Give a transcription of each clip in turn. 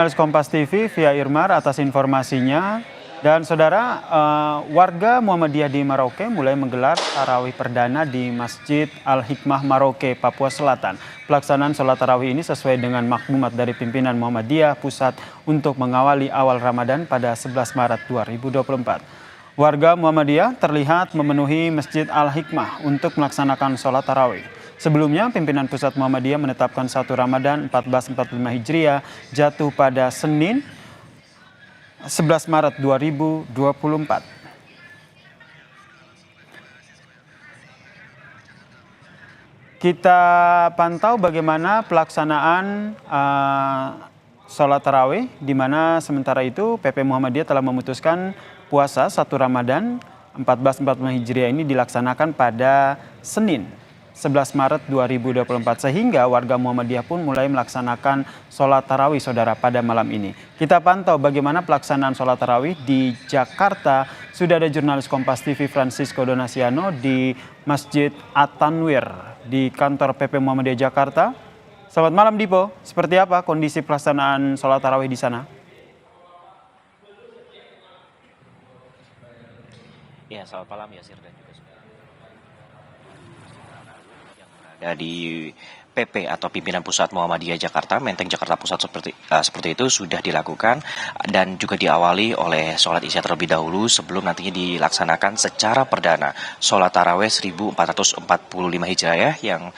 Jurnalis Kompas TV via Irmar atas informasinya. Dan saudara, warga Muhammadiyah di Merauke mulai menggelar tarawih perdana di Masjid Al-Hikmah Merauke, Papua Selatan. Pelaksanaan sholat tarawih ini sesuai dengan maklumat dari pimpinan Muhammadiyah Pusat untuk mengawali awal Ramadan pada 11 Maret 2024. Warga Muhammadiyah terlihat memenuhi Masjid Al-Hikmah untuk melaksanakan sholat tarawih. Sebelumnya, pimpinan Pusat Muhammadiyah menetapkan 1 Ramadan 1445 Hijriah jatuh pada Senin 11 Maret 2024. Kita pantau bagaimana pelaksanaan sholat tarawih, di mana sementara itu PP Muhammadiyah telah memutuskan puasa 1 Ramadan 1445 Hijriah ini dilaksanakan pada Senin 11 Maret 2024, sehingga warga Muhammadiyah pun mulai melaksanakan sholat tarawih, saudara, pada malam ini. Kita pantau bagaimana pelaksanaan sholat tarawih di Jakarta. Sudah ada jurnalis Kompas TV Francisco Donasiano di Masjid At-Tanwir di kantor PP Muhammadiyah Jakarta. Selamat malam, Dipo. Seperti apa kondisi pelaksanaan sholat tarawih di sana? Ya, selamat malam Yasir dan juga ada di PP atau Pimpinan Pusat Muhammadiyah Jakarta, Menteng Jakarta Pusat seperti itu sudah dilakukan dan juga diawali oleh sholat isya terlebih dahulu sebelum nantinya dilaksanakan secara perdana sholat tarawih 1445 Hijriah yang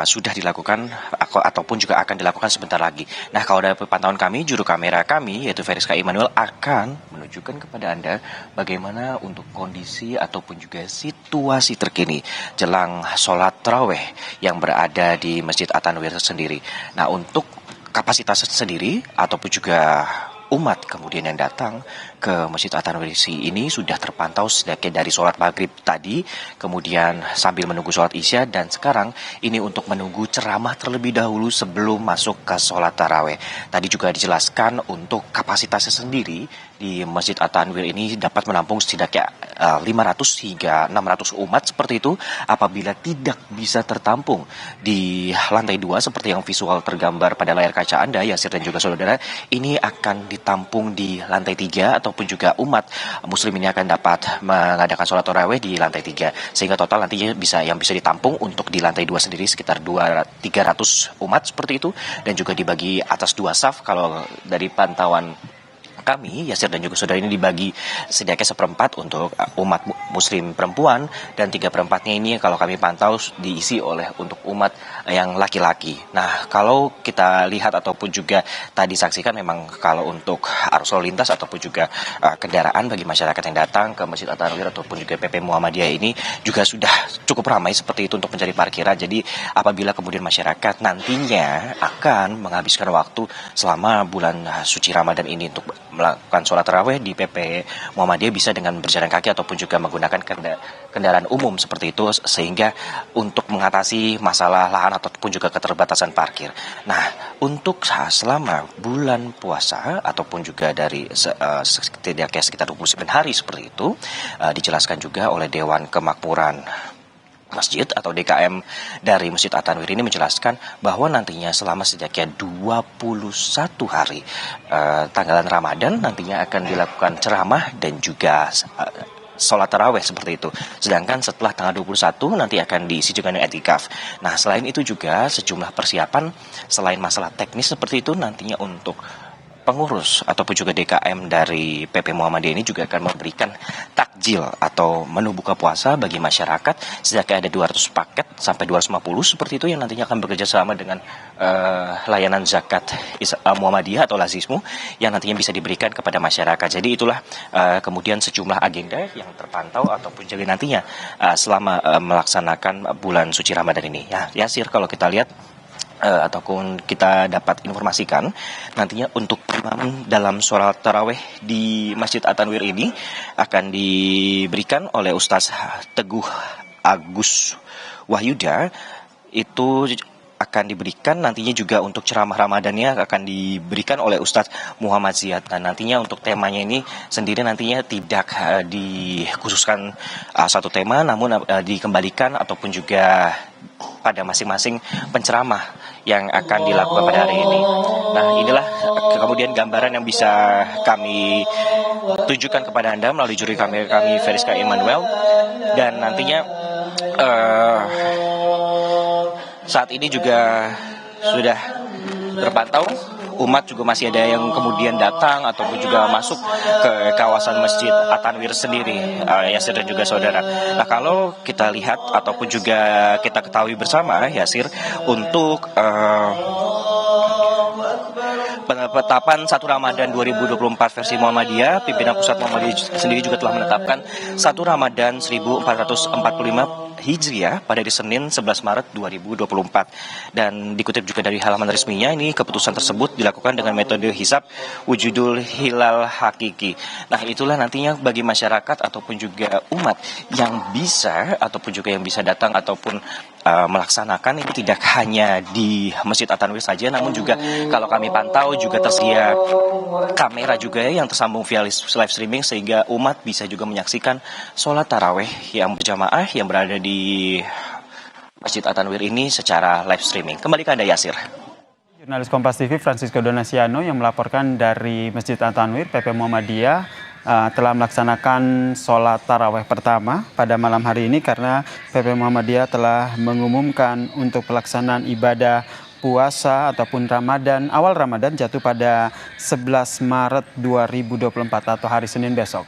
sudah dilakukan ataupun juga akan dilakukan sebentar lagi. Nah, kalau dari pantauan kami, juru kamera kami yaitu Veriska Immanuel akan menunjukkan kepada Anda bagaimana untuk kondisi ataupun juga situasi terkini jelang sholat tarawih yang berada di Masjid At-Tanwir sendiri. Nah, untuk kapasitas sendiri ataupun juga umat kemudian yang datang ke Masjid At-Tanwir ini sudah terpantau sedikitnya dari sholat maghrib tadi, kemudian sambil menunggu sholat isya, dan sekarang ini untuk menunggu ceramah terlebih dahulu sebelum masuk ke sholat tarawih. Tadi juga dijelaskan untuk kapasitasnya sendiri di Masjid At-Tanwir ini dapat menampung setidaknya 500 hingga 600 umat seperti itu apabila tidak bisa tertampung di lantai 2 seperti yang visual tergambar pada layar kaca Anda, Yasir dan juga saudara. Ini akan ditampung di lantai 3 ataupun juga umat muslim ini akan dapat mengadakan sholat tarawih di lantai 3, sehingga total nantinya yang bisa ditampung untuk di lantai 2 sendiri sekitar 300 umat seperti itu, dan juga dibagi atas 2 saf. Kalau dari pantauan kami, Yasir dan juga saudara, ini dibagi setidaknya 1/4 untuk umat muslim perempuan, dan 3/4-nya ini kalau kami pantau diisi oleh untuk umat yang laki-laki. Nah, kalau kita lihat ataupun juga tadi saksikan, memang kalau untuk arus lalu lintas ataupun juga kendaraan bagi masyarakat yang datang ke Masjid At-Tanwir ataupun juga PP Muhammadiyah ini juga sudah cukup ramai seperti itu untuk mencari parkiran. Jadi apabila kemudian masyarakat nantinya akan menghabiskan waktu selama bulan suci Ramadan ini untuk melakukan sholat tarawih di PP Muhammadiyah, bisa dengan berjalan kaki ataupun juga menggunakan kendaraan umum seperti itu, sehingga untuk mengatasi masalah lahan ataupun juga keterbatasan parkir. Nah, untuk selama bulan puasa ataupun juga dari setidaknya sekitar 29 hari seperti itu, dijelaskan juga oleh Dewan Kemakmuran Masjid atau DKM dari Masjid At-Tanwir ini menjelaskan bahwa nantinya selama setidaknya 21 hari tanggalan Ramadan nantinya akan dilakukan ceramah dan juga sholat tarawih seperti itu. Sedangkan setelah tanggal 21 nanti akan diisi juga dengan i'tikaf. Nah, selain itu juga sejumlah persiapan selain masalah teknis seperti itu, nantinya untuk pengurus ataupun juga DKM dari PP Muhammadiyah ini juga akan memberikan takjil atau menu buka puasa bagi masyarakat. Setidaknya ada 200 paket sampai 250 seperti itu yang nantinya akan bekerja sama dengan layanan zakat Muhammadiyah atau Lazismu yang nantinya bisa diberikan kepada masyarakat. Jadi itulah kemudian sejumlah agenda yang terpantau ataupun juga nantinya selama melaksanakan bulan suci Ramadan ini. Ya, Yasir, kalau kita lihat ataupun kita dapat informasikan, nantinya untuk imam dalam sholat tarawih di Masjid At-Tanwir ini akan diberikan oleh Ustaz Teguh Agus Wahyuda. Itu akan diberikan nantinya juga untuk ceramah Ramadannya akan diberikan oleh Ustadz Muhammad Ziyad. Dan nantinya untuk temanya ini sendiri nantinya tidak dikhususkan satu tema, namun dikembalikan ataupun juga pada masing-masing penceramah yang akan dilakukan pada hari ini. Nah, inilah kemudian gambaran yang bisa kami tunjukkan kepada Anda melalui juri kamera kami Veriska Emmanuel, dan nantinya saat ini juga sudah terpantau umat juga masih ada yang kemudian datang ataupun juga masuk ke kawasan Masjid At-Tanwir sendiri, Yasir dan juga saudara. Nah, kalau kita lihat ataupun juga kita ketahui bersama, Yasir, untuk penetapan 1 Ramadan 2024 versi Muhammadiyah, pimpinan pusat Muhammadiyah sendiri juga telah menetapkan 1 Ramadan 1445 Hijriah pada hari Senin 11 Maret 2024. Dan dikutip juga dari halaman resminya, ini keputusan tersebut dilakukan dengan metode hisab wujudul hilal hakiki. Nah, itulah nantinya bagi masyarakat ataupun juga umat yang bisa ataupun juga yang bisa datang ataupun melaksanakan ini tidak hanya di Masjid At-Tanwir saja, namun juga kalau kami pantau juga tersedia kamera juga yang tersambung via live streaming, sehingga umat bisa juga menyaksikan sholat taraweh yang berjamaah yang berada di Masjid At-Tanwir ini secara live streaming. Kembali ke Anda, Yasir. Jurnalis Kompas TV Francisco Donasiano yang melaporkan dari Masjid At-Tanwir. PP Muhammadiyah telah melaksanakan sholat taraweh pertama pada malam hari ini karena PP Muhammadiyah telah mengumumkan untuk pelaksanaan ibadah puasa ataupun Ramadan, awal Ramadan jatuh pada 11 Maret 2024 atau hari Senin besok.